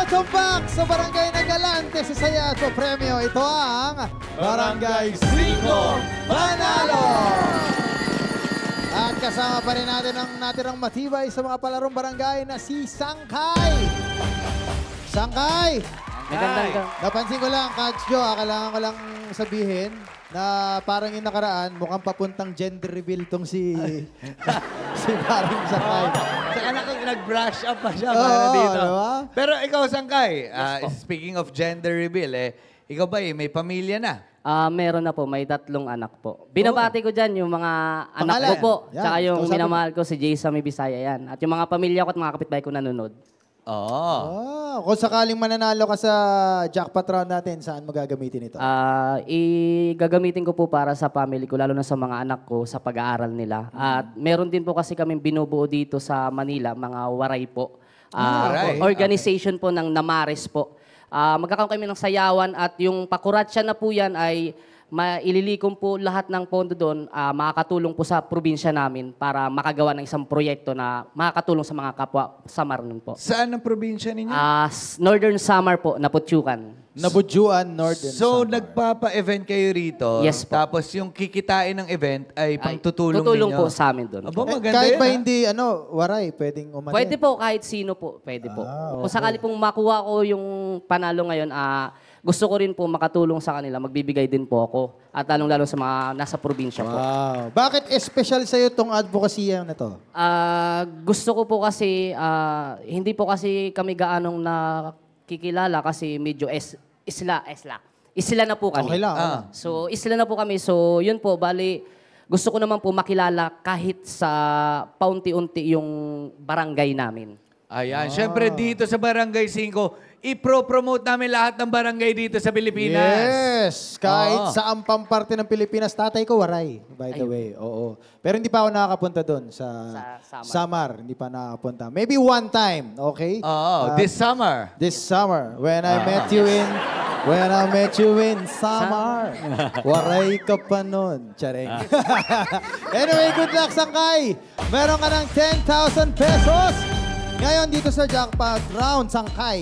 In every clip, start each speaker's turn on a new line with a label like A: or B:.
A: Welcome back sa Barangay Nagalante sa saya at premyo. Ito ang Barangay 5 Panalo! At kasama pa rin natin ang natirang matibay sa mga palarong barangay na si Sangkay. Sangkay! Napansin ko lang, Coach Joe, kailangan ko lang sabihin na parang yung nakaraan, mukhang papuntang gender reveal tong si parang Sangkay.
B: Saka nag-brush up pa siya para dito.
A: Diba?
B: Pero ikaw, Sangkay, speaking of gender reveal, ikaw ba may pamilya na?
C: Meron na po, may 3 anak po. Binabati ko dyan yung mga anak ko po.
A: Yan,
C: Tsaka yung minamahal ko si Jay sa Bisaya yan. At yung mga pamilya ko at mga kapitbahay ko nanonood.
A: Kung sakaling mananalo ka sa jackpot round natin, saan mo gagamitin ito?
C: Gagamitin ko po para sa family ko, lalo na sa mga anak ko, sa pag-aaral nila. At meron din po kasi kaming binubuo dito sa Manila, mga waray po. Organization po ng Namares po. Magkakaroon kami ng sayawan at yung pakuratsya na po yan ay maililikom po lahat ng pondo doon, makakatulong po sa probinsya namin para makagawa ng isang proyekto na makakatulong sa mga kapwa Samar nun po.
B: Saan ang probinsya ninyo?
C: Northern Samar po, Naputsukan.
A: Nabudjuan, Northern
B: So,
A: Samar.
B: nagpapa-event kayo rito.
C: Yes po.
B: Tapos yung kikitain ng event ay pangtutulong
C: tutulong
B: ninyo.
C: po sa amin doon.
B: Aba, maganda
A: Kahit
B: yan,
A: ba
B: ha?
A: hindi, waray, pwedeng umanin.
C: Pwede po, kahit sino po. Pwede po. Kung sakali pong makuha ko yung panalo ngayon, gusto ko rin po makatulong sa kanila. Magbibigay din po ako. At lalong-lalo sa mga nasa probinsya po.
A: Wow. Bakit special sa'yo itong advocacy na to?
C: Gusto ko po kasi, hindi po kasi kami gaanong nakikilala kasi medyo isla na po kami.
A: Okay lang.
C: So, isla na po kami. So, yun po, bali, gusto ko naman po makilala kahit sa paunti-unti yung barangay namin.
B: Ayan. Siyempre dito sa Barangay 5, ipro-promote namin lahat ng barangay dito sa Pilipinas.
A: Yes! Kahit saan pang parte ng Pilipinas, tatay ko waray, by the way. Oo. Pero hindi pa ako nakakapunta doon sa Samar. Hindi pa nakakapunta. Maybe one time, okay?
B: This summer.
A: This summer, when I met you in Samar. Waray ka pa nun. Charing. Anyway, good luck, Sangkay. Meron ka ng 10,000 pesos. Ngayon, dito sa jackpot round, Sangkay,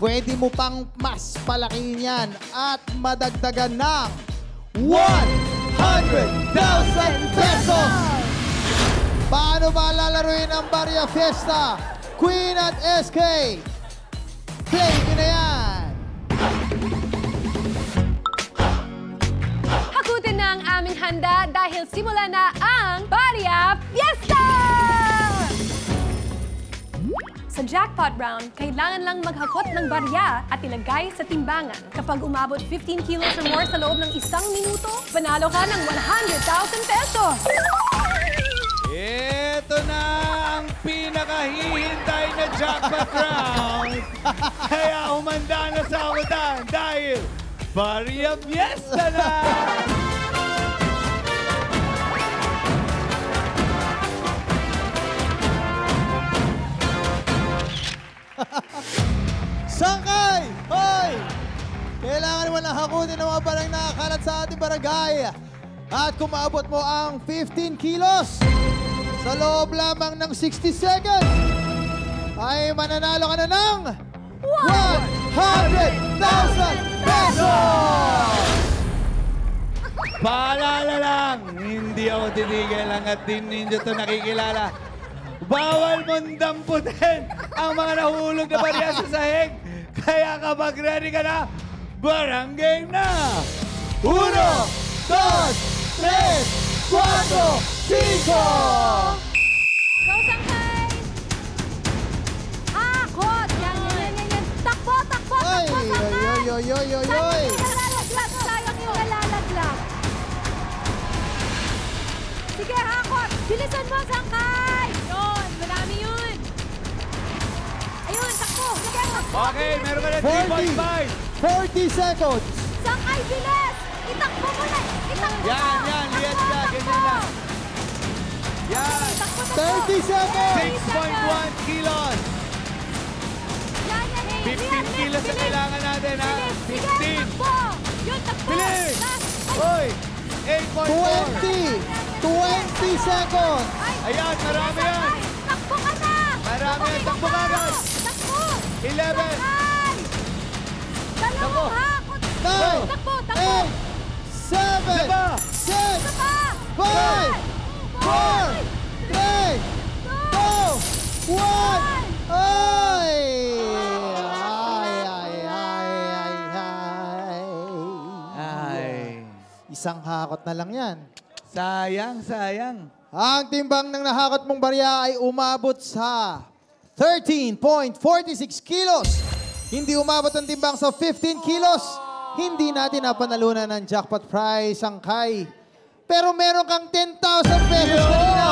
A: pwede mo pang mas palakihin yan at madagdagan ng 100,000 pesos! Paano ba lalaruin ang Barya Fiesta? Queen at SK! Play nyo na yan!
D: Hakutin na ang aming handa dahil simula na ang Barya Fiesta! Sa jackpot round, kailangan lang maghakot ng barya at ilagay sa timbangan. Kapag umabot 15 kilos or more sa loob ng 1 minuto, panalo ka ng 100,000 pesos!
B: Ito na ang pinakahihintay na jackpot round. Kaya humanda na sa akutan dahil Barya Fiesta na!
A: Sangkay! Hoy! Kailangan mo na hakutin ng mga barang nakakalat sa ating barangay. At kung maabot mo ang 15 kilos sa loob lamang ng 60 seconds, ay mananalo ka na ng 100,000 pesos!
B: Paalala lang, hindi ako titigil hanggat din ninyo ito nakikilala. Bawal mong damputin ang mga nahulog na barya sa sahig. Kaya kapag ready ka na, barangay na!
A: 1, 2, 3, 4, 5!
D: Go, Sangkay! Hakot! Yan. Takbo,
A: Ay,
D: Sangkay!
A: oy, oy, oy, oy, oy!
D: Sayang yung nalalaglag. Sige, hakot! Bilisan mo, Sangkay! Yun, marami yun. Ayun, takbo! Sige, takbo!
B: Okay, meron ka na 3.5.
A: 40 seconds!
D: Sangkay, bilis! Itakbo mo na! Itakbo mo!
B: Yan, lihat ka, ganyan lang. Yan,
A: 30 seconds!
B: 6.1 kilos.
D: Yan,
B: 15 kilos na kailangan natin, ha? 15.
D: Takbo! Yun, takbo!
B: Bilis!
D: Last!
B: Hoy, 8.4.
A: 20 seconds!
B: Ayan, marami yan.
D: Takbo ka na!
B: Marami yan, takbo ka agad.
D: Takbo!
B: 11.
A: 2, 1. Ay!
B: Ay.
A: Isang hakot na lang yan.
B: Sayang, sayang.
A: Ang timbang ng nahakot mong barya ay umabot sa 13.46 kilos. Hindi umabot ang timbang sa 15 kilos. Hindi natin napanalunan ng jackpot prize, Sangkay. Pero meron kang 10,000 pesos kanina.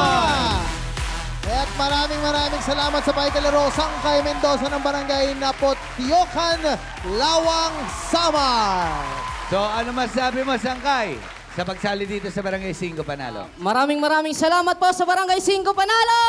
A: At maraming salamat sa pakikalaro, Sangkay Mendoza ng Barangay Napotiokan, Lawang, Samar.
B: So, ano masabi mo, Sangkay, sa pagsali dito sa Barangay 5 Panalo?
C: Maraming salamat po sa Barangay 5 Panalo!